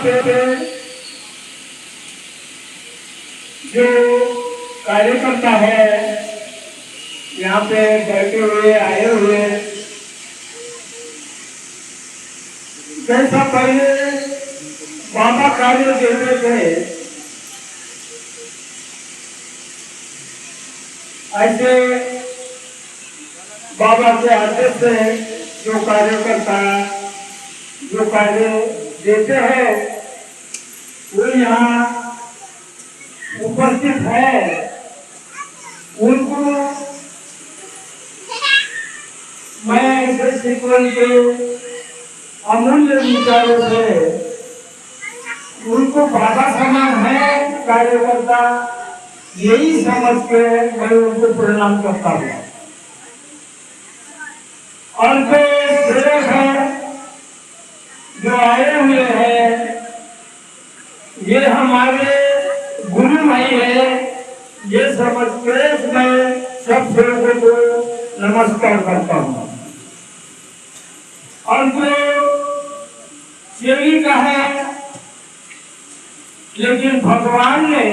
पे जो कार्यकर्ता है यहाँ पे बैठे हुए आए हुए, जैसा पहले बाबा कार्य देते थे ऐसे बाबा के आदेश से जो कार्यकर्ता जो कार्य देते हैं वो यहाँ उपस्थित है, उनको मैं ऐसे शिकवन के अमूल्य विचारों से उनको बाबा समान है कार्यकर्ता, यही समझ के मैं उनको प्रणाम करता हूँ। और जो सेवक है जो आए हुए हैं ये हमारे गुरु भाई है, ये समझ के मैं सब सेवकों को नमस्कार करता हूँ। और जो सेविका है लेकिन भगवान ने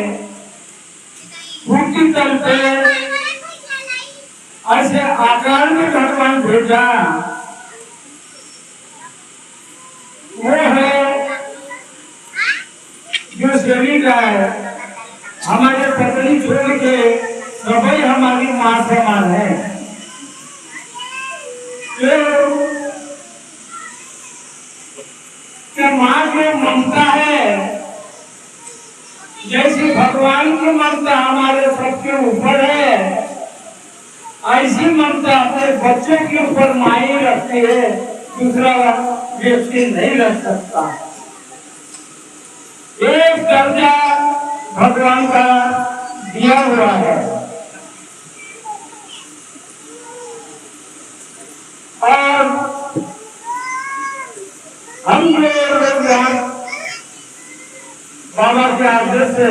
भूखी तल पे ऐसे आकार में भगवान भेजा, वो है जो सेविका है हमारे पत्नी छोड़ के सभी हमारी माँ समान है। तो माँ जो ममता है जैसे भगवान की ममता हमारे सबके ऊपर है, ऐसी ममता अपने बच्चों के ऊपर माई रखती है, दूसरा व्यक्ति नहीं रख सकता। एक दर्जा भगवान का दिया हुआ है। और हम लोग बाबा के आदेश से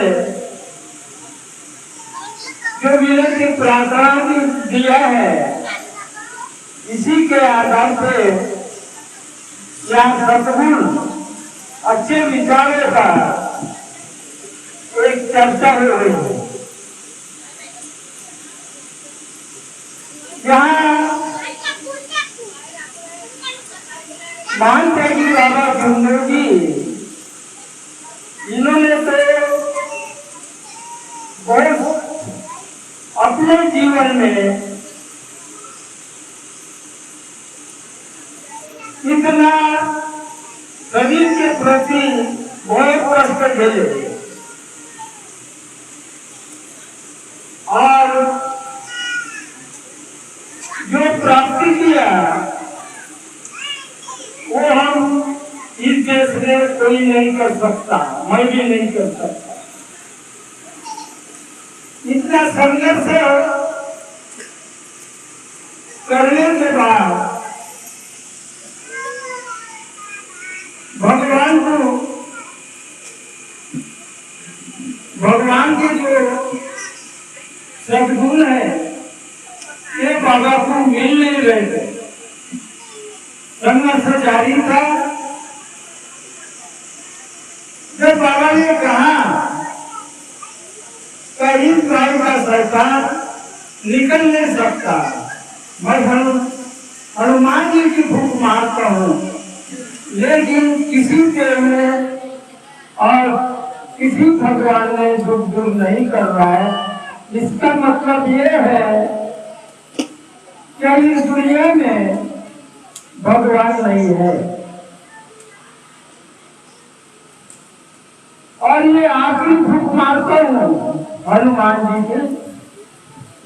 जो विनती प्रार्थना दिया है इसी के आधार पे यहाँ सद्गुण अच्छे विचारों का एक चर्चा हो रही है। यहाँ मानते कि बाबा सुंदर जी इन्होंने तो बहुत अपने जीवन में इतना शरीर के प्रति बहुत कष्ट झेले और जो प्राप्ति किया वो हम इस देश में कोई नहीं कर सकता, मैं भी नहीं कर सकता। इतना संघर्ष करने के बाद भगवान के जो सद्गुण है ये बाबा को मिल नहीं रहे थे। संघर्ष जारी था। जब बाबा ने कहा कहीं प्राय का सरकार निकल नहीं सकता, मैं हनुमान जी की भूख मारता हूँ, लेकिन किसी के में और किसी भगवान ने दुख दूर नहीं कर रहा है। इसका मतलब ये है कि इस दुनिया में भगवान नहीं है और ये आखिरी भूख मारता हूँ हनुमान जी के,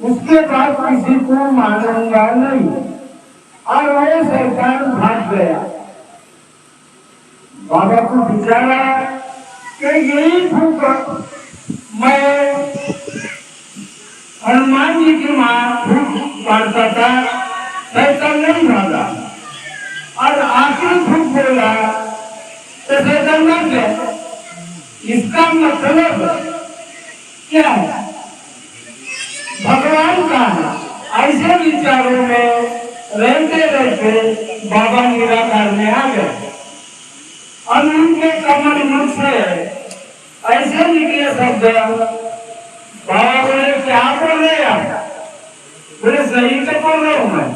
उसके बाद किसी को मानूंगा नहीं। और वो सरकार भाग गया। बाबा को विचारा कि यही भूख मैं हनुमान जी की माँ भूख मारता था, शैतान नहीं भागा और आखिरी भूख बोला तो शैतान मर गया। इसका मतलब क्या है? भगवान का ऐसे विचारों में रहते रहते बाबा निराकार में आ गए अब उनके कमल मुख से ऐसे निकले शब्द, बाबा बोले क्या बोल रहे आप? बोले सही तो बोल रहा हूं मैं,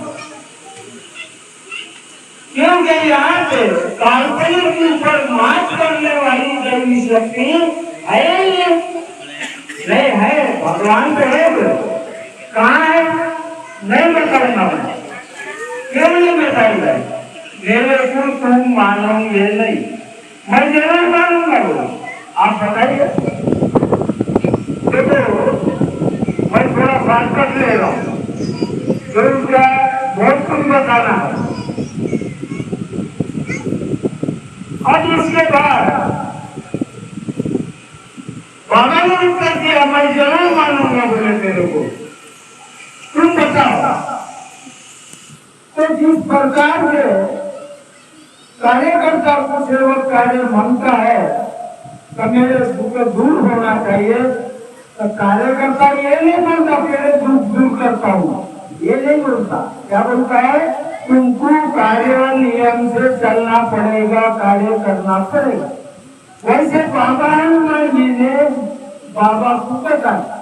क्योंकि यहाँ पे काल्पनिक के ऊपर मात करने वाली दैवी शक्ति है ही नहीं है। भगवान तो है, कहाँ है नहीं बताऊंगा मैं, क्यों नहीं बताऊंगा? मेरे को तुम मानोगे नहीं, मैं जरूर मानूंगा वो। आप बताइए। देखो मैं थोड़ा बात कर ले रहा हूँ, जरूर क्या बहुत कुछ बताना है। और इसके बाद बाबा ने उत्तर दिया, मैं जरूर मानूंगा बोले तेरे को, तुम बताओ। तो जिस प्रकार से कार्यकर्ता को सेवक कार्य मांगता है तो मेरे दुख दूर होना चाहिए, तो कार्यकर्ता ये नहीं बोलता मेरे दुख दूर करता हूँ, ये नहीं बोलता। क्या बोलता है? तुमको कार्य नियम से चलना पड़ेगा, कार्य करना पड़ेगा। वैसे बाबा हनुमान जी ने बाबा को बताया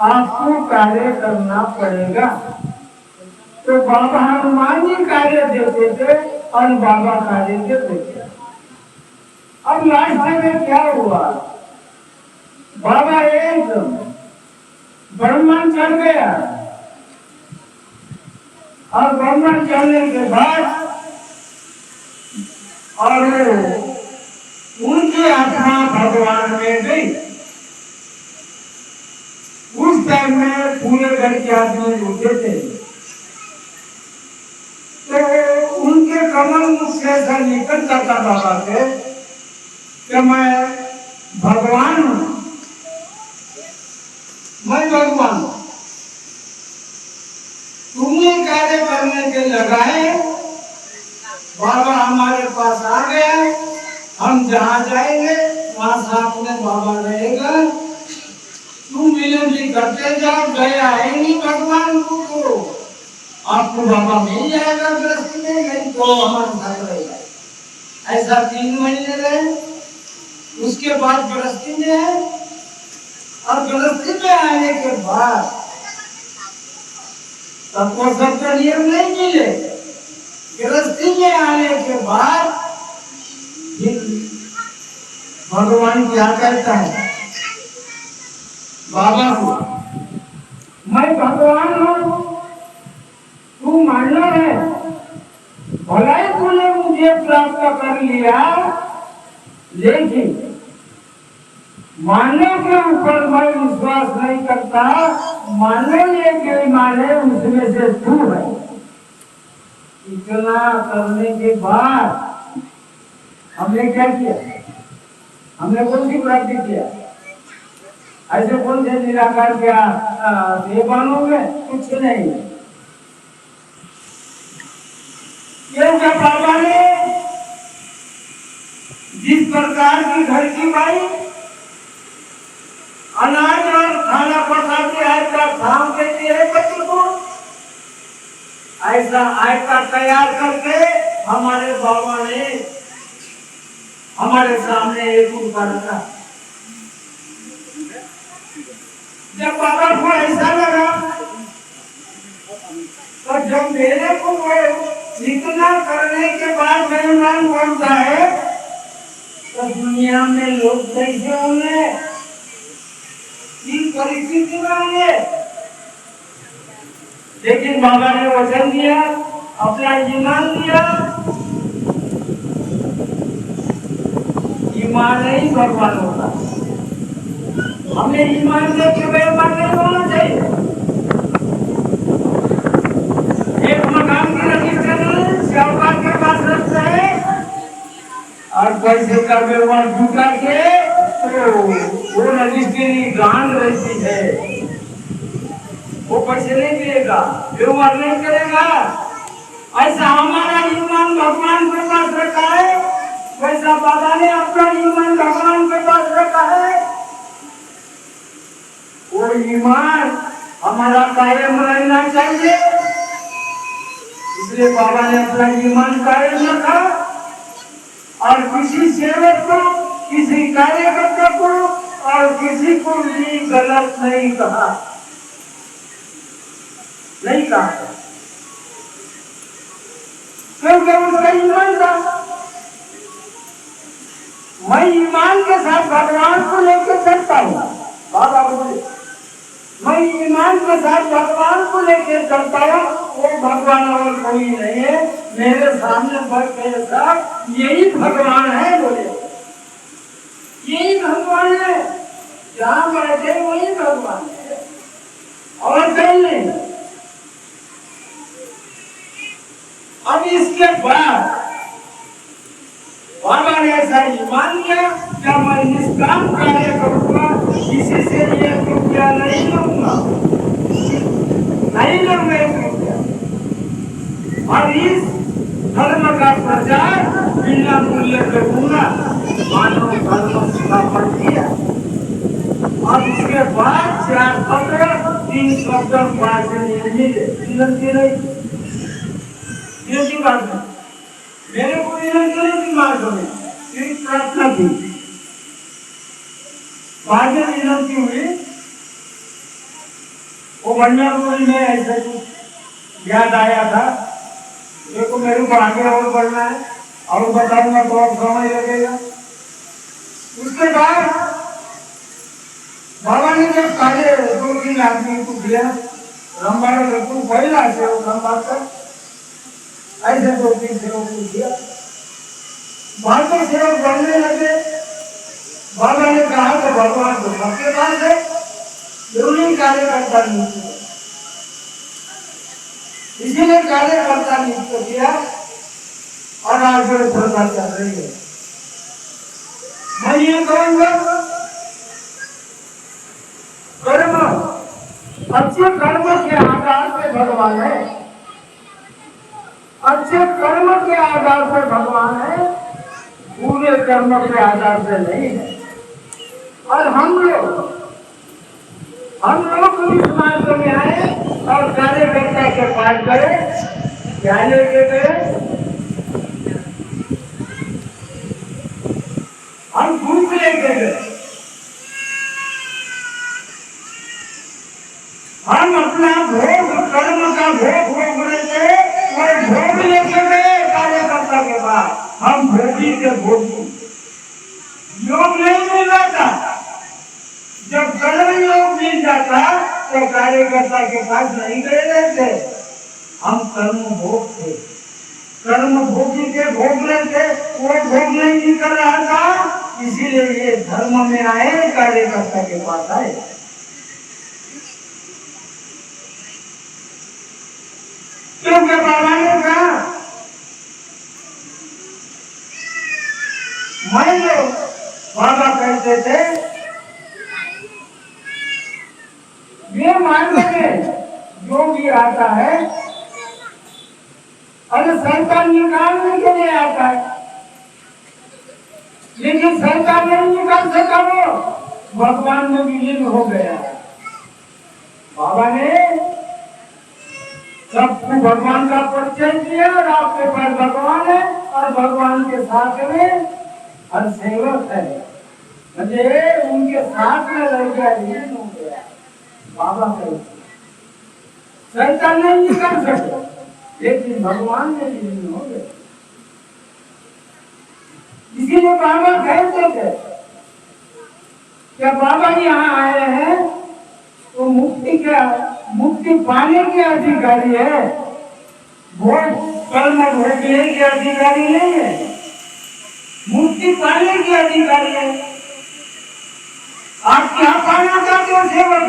आपको कार्य करना पड़ेगा, तो बाबा हनुमान जी कार्य देते थे और बाबा कार्य देते थे। अब लास्ट में क्या हुआ? बाबा एकदम ब्रह्मांड चढ़ गया, और ब्रह्मांड चढ़ने के बाद और उनकी आत्मा भगवान में गई। उस टाइम में पूरे घर के आदमी उठे थे, तो उनके कमल मुख से ऐसा निकलता था बाबा से कि मैं भगवान हूं, मैं भगवान। तुमने कार्य करने के लगाए, बाबा हमारे पास आ गया, हम जहाँ जाएंगे वहां साथ में बाबा रहेगा। तुम विनती करते जाओ, दया है नहीं भगवान को, आपको बाबा मिल जाएगा गृहस्थी में, नहीं तो हमारे साथ रहेगा। ऐसा 3 महीने रहे, उसके बाद गृहस्थी में है, और गृहस्थी में आने के बाद सबको सबका नियम नहीं मिले। गृहस्थी में आने के बाद भगवान क्या कहता है बाबा को, मैं भगवान हूँ, तू मानना है, भला ही तूने मुझे प्राप्त कर लिया, लेकिन मानने के ऊपर मैं विश्वास नहीं करता, मानने के माने उसमें से तू है। इतना करने के बाद हमने क्या किया? हमने कौन सी प्राप्ति किया? ऐसे कौन से निराकार क्या देवानों में कुछ नहीं। क्योंकि बाबा ने जिस प्रकार की घर की बाई अनाज और खाना पकाती आयता काम देती है बच्चों को, ऐसा आयता तैयार करके हमारे बाबा ने हमारे सामने एक उनका रखा। जब बाबा को ऐसा लगा, तो जब मेरे को वो इतना करने के बाद मेहमान बोलता है, तो दुनिया में लोग कैसे होंगे, किस परिस्थिति में होंगे। लेकिन बाबा ने वचन दिया, अपना ईमान दिया, ईमान ही भगवान होता। हमें ईमान से बेईमान नहीं होना चाहिए। एक मकान की रजिस्ट्री शाहूकार के पास रखते हैं और पैसे का व्यवहार जुटा के तो वो रजिस्ट्री गांड रहती है, वो पैसे नहीं देगा, व्यवहार नहीं करेगा। ऐसा हमारा ईमान भगवान के पास रखा है, वैसा बाबा ने अपना ईमान भगवान के पास रखा है। वो ईमान हमारा कायम रहना चाहिए, इसलिए बाबा ने अपना ईमान कायम रखा और किसी सेवक को, किसी कार्यकर्ता को और किसी को भी गलत नहीं कहा, नहीं कहा, क्योंकि उसका ईमान था। मैं ईमान के साथ भगवान को लेकर चलता हूँ। बाबा बोले मैं ईमान के साथ भगवान को लेकर चलता हूँ, वो भगवान और कोई नहीं है, मेरे सामने मेरे साथ यही भगवान है। बोले यही भगवान है, जहाँ बैठे वही भगवान है और कहीं नहीं। अब इसके बाद बाबा ने ऐसा ईमान लिया क्या मैं निष्काम कार्य करूंगा, किसी से एक रुपया नहीं लूंगा, नहीं लूंगा एक रुपया, और इस धर्म का प्रचार बिना मूल्य करूंगा। मानव धर्म स्थापन किया और उसके बाद 4 पत्र 3 शब्द 5 विनती नहीं, की बात है। मेरे को विनती मार्ग में सिर्फ प्रार्थना थी, बाद में विनती हुई। वो बंजापुरी में ऐसे कुछ याद आया था, देखो मेरे को आगे और बढ़ना है और बताऊंगा तो और समय लगेगा। उसके बाद बाबा ने जब काले 2-3 आदमी को दिया, रंबाड़ रखू पहला से रंबाड़ तक ऐसे 2-3 सेवक को दिया, बाद में सेवक बढ़ने लगे। बाबा ने कहा तो भगवान तो सबके पास है, उन्हीं कार्यकर्ता नियुक्त, इसीलिए कार्यकर्ता नियुक्त किया और आगे प्रथा चल रही है। मैं ये कहूंगा कर्म, अच्छे कर्म के आधार पे भगवान है, अच्छे कर्म के आधार पर भगवान है, पूरे कर्म के आधार से नहीं है। और हम लोग पुलिस मार्ग में आए और कार्यकर्ता के पास गए, क्या लेके गए? हम भूख लेके गए, हम अपना भोग, कर्म का भोग भोग रहे थे और भोग लेके गए कार्यकर्ता के पास। हम भोगी के भोगी, योग नहीं मिल जाता। जब कर्म योग मिल जाता तो कार्यकर्ता के पास नहीं गए रहते। हम कर्म भोग थे, कर्म भोगी के भोग रहे थे, वो भोग नहीं कर रहा था, इसीलिए ये धर्म में आए, कार्यकर्ता के पास आए। क्योंकि बाबा ने कहा मैं जो बाबा कहते थे ये मार्ग में जो भी आता है और संतान निकालने के लिए आता है, लेकिन संतान नहीं निकाल सका, वो भगवान में विलीन हो गया। बाबा ने सबको भगवान का परिचय दिया और आपके पास भगवान है और भगवान के साथ में हर सेवक है, मुझे उनके साथ में रह गया, लीन हो गया। बाबा कहते संतान नहीं निकाल सके, लेकिन भगवान में लीन हो गए। इसीलिए बाबा कहते थे क्या बाबा यहाँ आए हैं तो मुक्ति पाने के अधिकारी है, भोग कर्म भोगने के अधिकारी नहीं है, मुक्ति पाने के अधिकारी है। आप क्या पाना चाहते हो सेवक?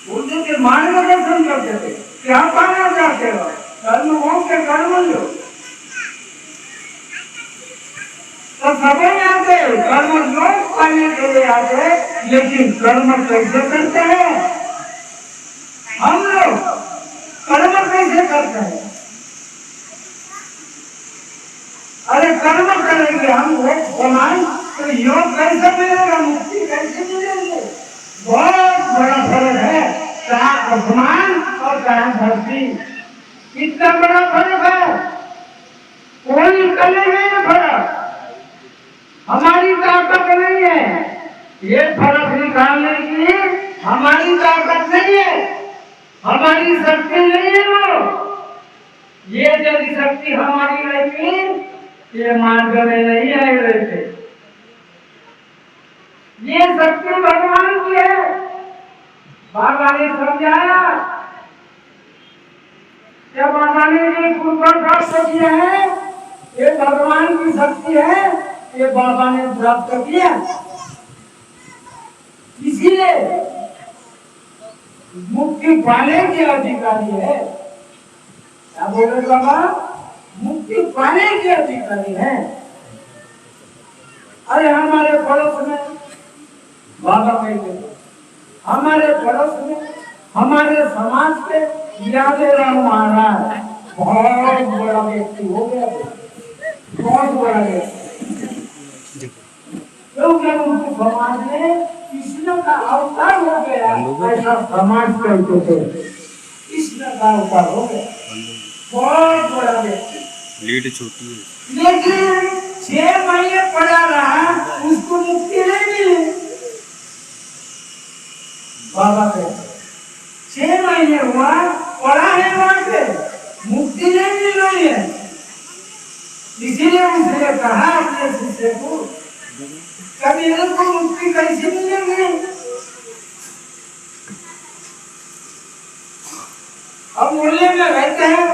बोलते थे मानव दर्शन करते थे, क्या पाना चाहते हो? कर्म भोग के कर्म लो, तो सभी आते कर्म योग पाने के लिए आते, लेकिन कर्म कैसे करते हैं? हम लोग कर्म कैसे करते हैं? अरे कर्म करेंगे हम भोग समान, तो योग कैसे मिलेगा, मुक्ति कैसे मिलेगी? बहुत बड़ा फर्क है, कहाँ आसमान और कहाँ धरती, इतना बड़ा फर्क है। कोई करे नहीं फर्क, हमारी ताकत नहीं है ये फर्क निकालने की, हमारी ताकत नहीं है, हमारी शक्ति नहीं है वो। ये यदि शक्ति हमारी रहती ये मार्ग में नहीं आए रहते। ये शक्ति भगवान की है। बाबा ने समझाया, जब बाबा ने ये कृपा प्राप्त किया है, ये भगवान की शक्ति है, ये बाबा ने प्राप्त किया। इसीलिए मुक्ति पाने के अधिकारी है। क्या बोले बाबा? मुक्ति पाने के अधिकारी है। अरे हमारे पड़ोस में बाबा कहते, हमारे पड़ोस में, हमारे समाज के यादेराम महाराज बहुत बड़ा व्यक्ति हो गया, बहुत बड़ा व्यक्ति। क्योंकि उनके समाज में कृष्ण का अवतार हो गया, ऐसा समाज कहते थे। कृष्ण का अवतार हो गया, बहुत बड़ा व्यक्ति। लीड छोटी है, लेकिन 6 महीने पड़ा रहा, उसको मुक्ति नहीं मिली। बाबा कहते 6 महीने हुआ, पड़ा है वहां पे, मुक्ति नहीं मिल रही है। इसीलिए उसने कहा अपने शिष्य को, कभी इनको मुक्ति कैसे मिलेगी? अब मूल्य में रहते हैं,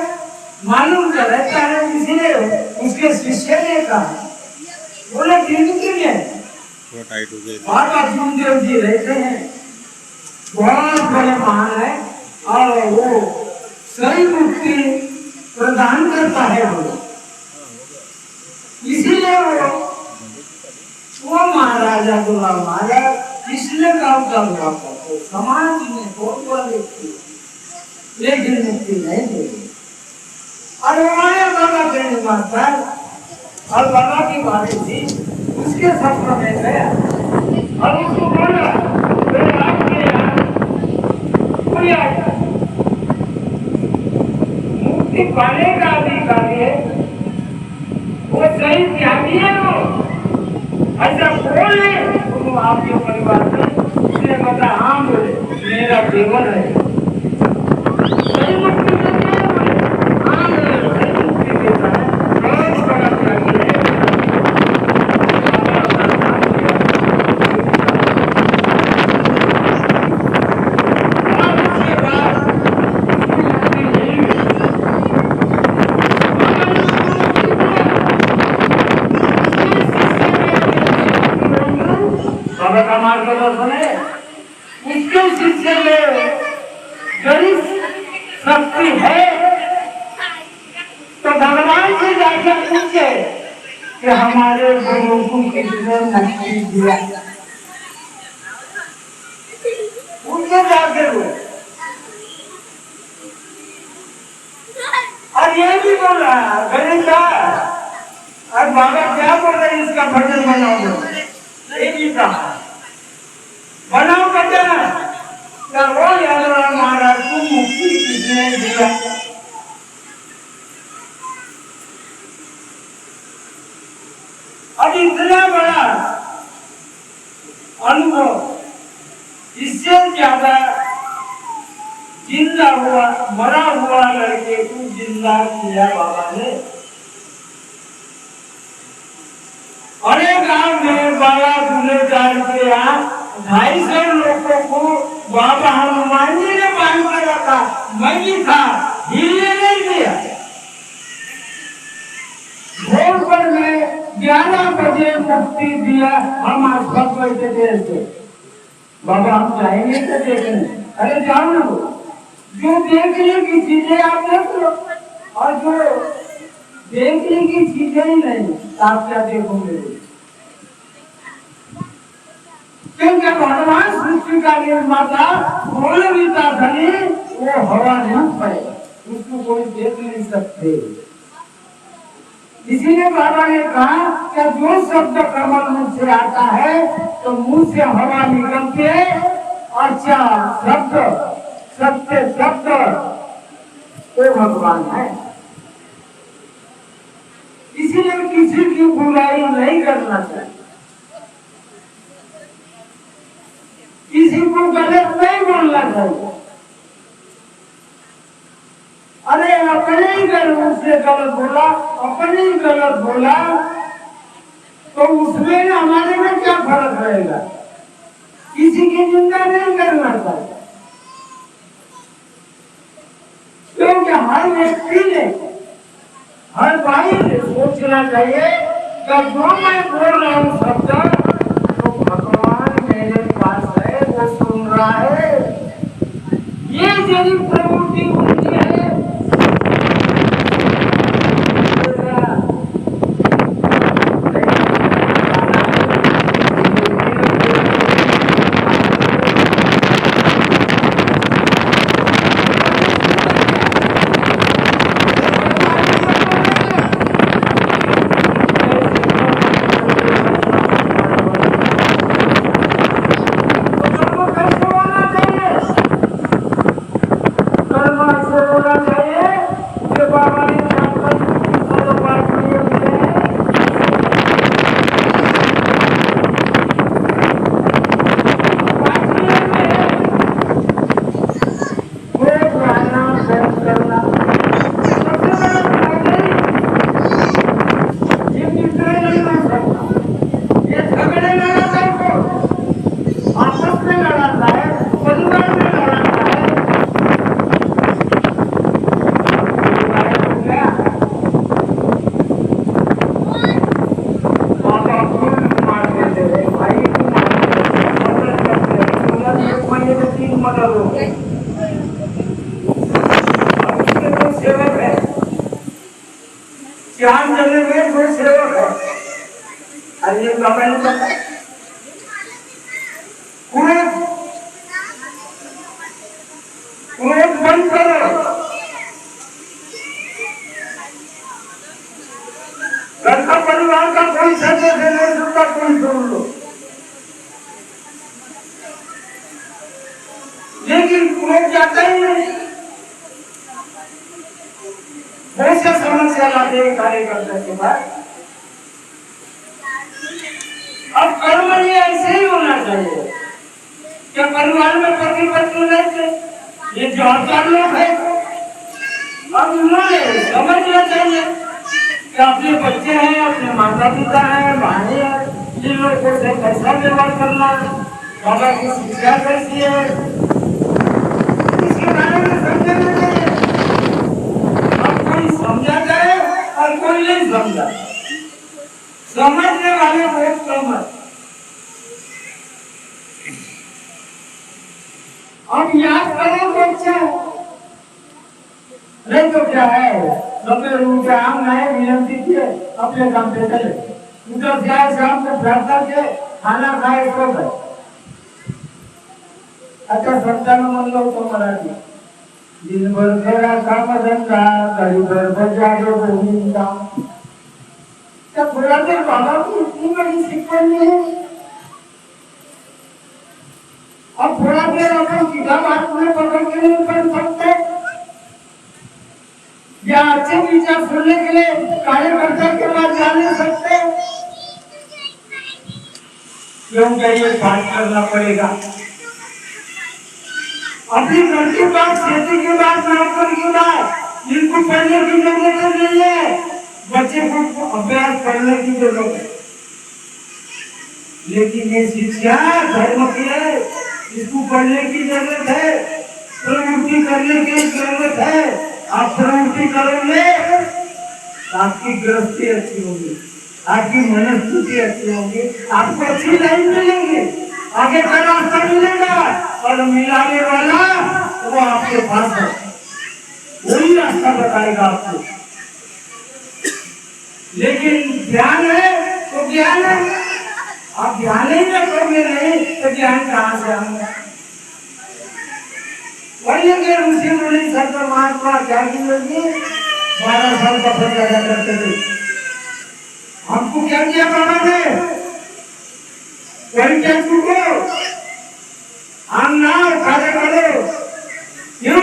मालूम तो रहता है। इसीलिए उसके शिष्य ने कहा, बोले जिंदगी में टाइट हो गए। बाबा सुखदेव जी रहते हैं, बहुत बड़े महान है, और वो सही मुक्ति प्रदान करता है। वो इसीलिए वो महाराजा गुलाम महाराज कृष्ण का अवतार हुआ करते, समाज में बहुत बड़ा व्यक्ति, लेकिन मुक्ति नहीं देगी। और हमारे बाबा के निवास पर, और बाबा की बात थी, उसके सपने में गया और उसको बोला, आपके यहाँ मुक्ति पाने का अधिकारी है, वो सही त्यागी है। वो ऐसा कौन है आपके परिवार में? उसने बता, हाँ बोले, मेरा जीवन है, सही मुक्ति देता है। बोले हाँ, सही मुक्ति देता है, बहुत बड़ा त्यागी है। मार्गदर्शन है, उसके शिष्य में गणित शक्ति है, तो भगवान से जाकर पूछे कि हमारे गुरु को किसने मुक्ति दिया। उनसे जाकर और ये भी बोला गणित का, और बाबा क्या बोल रहे, इसका भजन बनाओ। ये भी कहा बनाओ भजन, वो यादव महाराज को मुक्ति किसने दिया। अब इतना बड़ा अनुभव, इससे ज्यादा जिंदा हुआ, मरा हुआ लड़के को जिंदा किया बाबा ने। अरे गांव में बाबा दूल्हे चार के यहाँ 250 लोगों को बाबा हनुमान जी ने बांध कर रखा, मैं भी था, हिलने नहीं दिया। भोरपन में 11 बजे मुक्ति दिया, हम आसपास बैठे थे ऐसे, बाबा हम जाएंगे तो देखने। अरे जाओ ना, जो देखने की चीजें आप देख लो, और जो देखने की चीजें ही नहीं, आप क्या देखोगे? क्योंकि भगवान सृष्टि का निर्माता बोलता धनी, वो हवा रूप है, उसको कोई देख नहीं सकते। इसीलिए बाबा ने कहा कि जो शब्द कमल मुंह से आता है तो मुंह से हवा निकल के अच्छा शब्द, सत्य शब्द, वो भगवान है। बुराई नहीं करना चाहिए, किसी को गलत नहीं बोलना चाहिए। अरे अपने ही घर उसने गलत बोला, अपने ही गलत बोला, तो उसमें हमारे में क्या फर्क रहेगा? किसी की निंदा नहीं करना चाहिए, क्योंकि हर व्यक्ति ने, हर भाई ने सोचना चाहिए कि जो मैं बोल रहा हूँ शब्द, तो भगवान मेरे पास है, वो सुन रहा है। ये यदि प्रवृत्ति उनकी है, चांद जगह में कोई सेवक है, अरे ये बाबा ने बताया कुएं बंद करो, घर का परिवार का कोई सदस्य नहीं सुनता, कोई सुन लो, लेकिन कुएं जाता ही नहीं। ऐसे समस्या लाते हैं कार्यकर्ता के बाद। अब कर्म ये ऐसे ही होना चाहिए कि परिवार में पति पत्नी नहीं थे, ये जवाबदार लोग हैं, अब उन्होंने समझना चाहिए कि अपने बच्चे हैं, अपने माता पिता हैं, भाई हैं, जिन लोगों से कैसा व्यवहार करना है, बाबा की शिक्षा कैसी है, इसके बारे में समझना चाहिए। समझा जाए और कोई नहीं समझा, समझने वाले बहुत कम है। अब याद करो तो अच्छा है, नहीं तो क्या है, समय उनके आम नए विनंती किए, अपने काम पे चले, उधर से आए शाम को प्रार्थना किए, खाना खाए तो गए। अच्छा संतान मन लो तो मराठी, दिन भर तेरा काम धंधा, कहीं भर बजा दो गोविंदा। तब बोला तो बाबा की इतनी बड़ी शिक्षा नहीं है। अब थोड़ा देर अपन सीधा बात में पकड़ के नहीं कर सकते, या अच्छे विचार सुनने के लिए कार्यकर्ता के पास जा नहीं सकते, क्योंकि ये बात करना पड़ेगा। अपनी घर की बात, खेती की बात, नौकरी की बात, इनको पढ़ने की जरूरत नहीं है, बच्चे को अभ्यास करने की जरूरत है, लेकिन ये शिक्षा धर्म की है, इसको पढ़ने की जरूरत है, प्रवृत्ति करने की जरूरत है। आप प्रवृत्ति करोगे आपकी गृहस्थी अच्छी होगी, आपकी मनस्थिति अच्छी होगी, आपको अच्छी लाइफ मिलेगी, आगे का रास्ता मिलेगा, और मिलाने वाला वो आपके पास है, वही रास्ता बताएगा आपको। लेकिन ज्ञान है तो ज्ञान है, आप ध्यान ही रखोगे नहीं तो ज्ञान कहाँ से आएगा? वही के ऋषि मुनि संत महात्मा त्यागी योगी 12 साल का तपस्या करते थे। हमको क्या किया बाबा ने? परिचय चुको, हम ना कार्य करो, क्यों?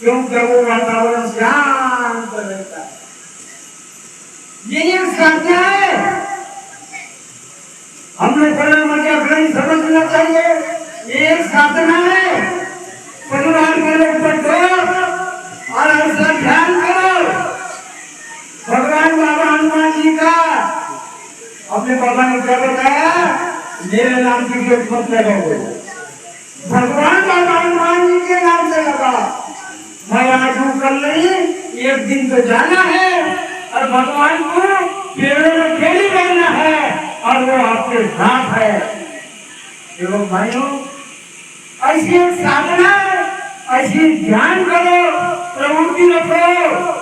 क्योंकि वो वातावरण शांत रहता है। ये एक साध्य अपने समय में अपने समझना चाहिए एक साधना है परिवार वालों पर दो और ऐसा ध्यान करो भगवान बाबा हनुमान जी का अपने बाबा ने क्या बताया मेरे नाम की जोत मत लगाओ भगवान बाबा हनुमान जी के नाम से लगा मैं आज हूँ कल नहीं एक दिन तो जाना है और भगवान को पेड़ों में खेली करना है और वो आपके साथ है एवं भाइयों ऐसी एक साधना ऐसी ध्यान करो प्रवृत्ति रखो